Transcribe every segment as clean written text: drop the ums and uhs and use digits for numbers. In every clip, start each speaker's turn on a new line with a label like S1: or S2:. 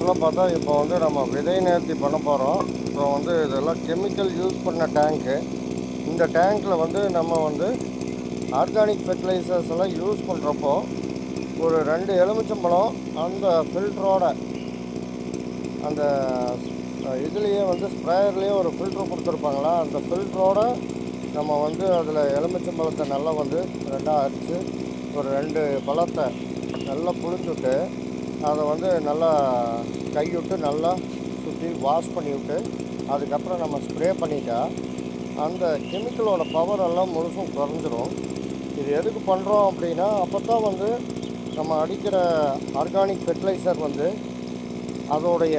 S1: ஆக்சுவலாக பார்த்தா இப்போ வந்து நம்ம விதை நேர்த்தி பண்ண போகிறோம். ஸோ வந்து இதெல்லாம் கெமிக்கல் யூஸ் பண்ண டேங்க்கு. இந்த டேங்க்கில் வந்து நம்ம வந்து ஆர்கானிக் ஃபெர்டிலைசர்ஸ் எல்லாம் யூஸ் பண்ணுறப்போ ஒரு 2 எலுமிச்சம்பழம் அந்த ஃபில்டரோட அந்த இதுலேயே வந்து ஸ்ப்ரேயர்லேயே ஒரு ஃபில்ட்ரு கொடுத்துருப்பாங்களா, அந்த ஃபில்ட்ரோட நம்ம வந்து அதில் எலுமிச்சம்பழத்தை நல்லா வந்து 2ஆக அரிச்சு ஒரு 2 பழத்தை நல்லா புழிஞ்சுட்டு அதை வந்து நல்லா கைவிட்டு நல்லா சுற்றி வாஷ் பண்ணி விட்டு அதுக்கப்புறம் நம்ம ஸ்ப்ரே பண்ணிட்டா அந்த கெமிக்கலோட பவர் எல்லாம் முழுசும் குறைஞ்சிரும். இது எதுக்கு பண்ணுறோம் அப்படின்னா, அப்போ தான் வந்து நம்ம அடிக்கிற ஆர்கானிக் ஃபெர்டிலைசர் வந்து அதோடைய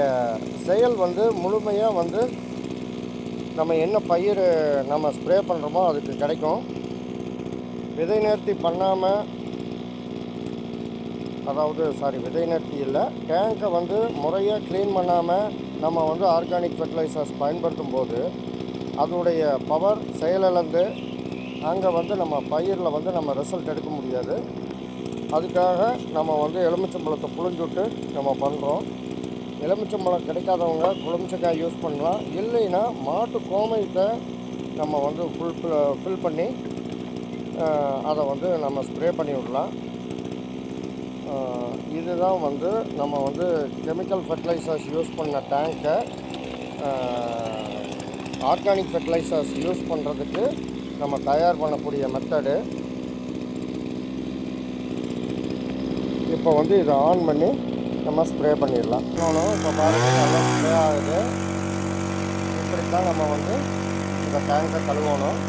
S1: செயல் வந்து முழுமையாக வந்து நம்ம என்ன பயிர் நம்ம ஸ்ப்ரே பண்ணுறோமோ அதுக்கு கிடைக்கும். விதை நேர்த்தி பண்ணாமல், அதாவது விதை நேர்த்தி இல்லை, டேங்கை வந்து முறையாக க்ளீன் பண்ணாமல் நம்ம வந்து ஆர்கானிக் ஃபெர்டிலைசர்ஸ் பயன்படுத்தும் போது அதோடைய பவர் செயலிழந்து அங்கே வந்து நம்ம பயிரில் வந்து நம்ம ரிசல்ட் எடுக்க முடியாது. அதுக்காக நம்ம வந்து எலுமிச்சம்பழத்தை புழிஞ்சுட்டு நம்ம பண்ணுறோம். எலுமிச்சம்பழம் கிடைக்காதவங்க எலுமிச்சக்காய் யூஸ் பண்ணலாம். இல்லைன்னா மாட்டு கோமியத்தை நம்ம வந்து ஃபில் பண்ணி அதை வந்து நம்ம ஸ்ப்ரே பண்ணி விடலாம். இதுதான் வந்து நம்ம வந்து கெமிக்கல் ஃபெர்டிலைசர்ஸ் யூஸ் பண்ண டேங்கை ஆர்கானிக் ஃபெர்டிலைசர்ஸ் யூஸ் பண்ணுறதுக்கு நம்ம தயார் பண்ணக்கூடிய மெத்தடு. இப்போ வந்து இதை ஆன் பண்ணி நம்ம ஸ்ப்ரே பண்ணிடலாம். இன்னொன்று இப்போ பாருங்கள், நல்லா ஸ்ப்ரே ஆகுது. இப்படித்தான் நம்ம வந்து இந்த டேங்கை கழுவணும்.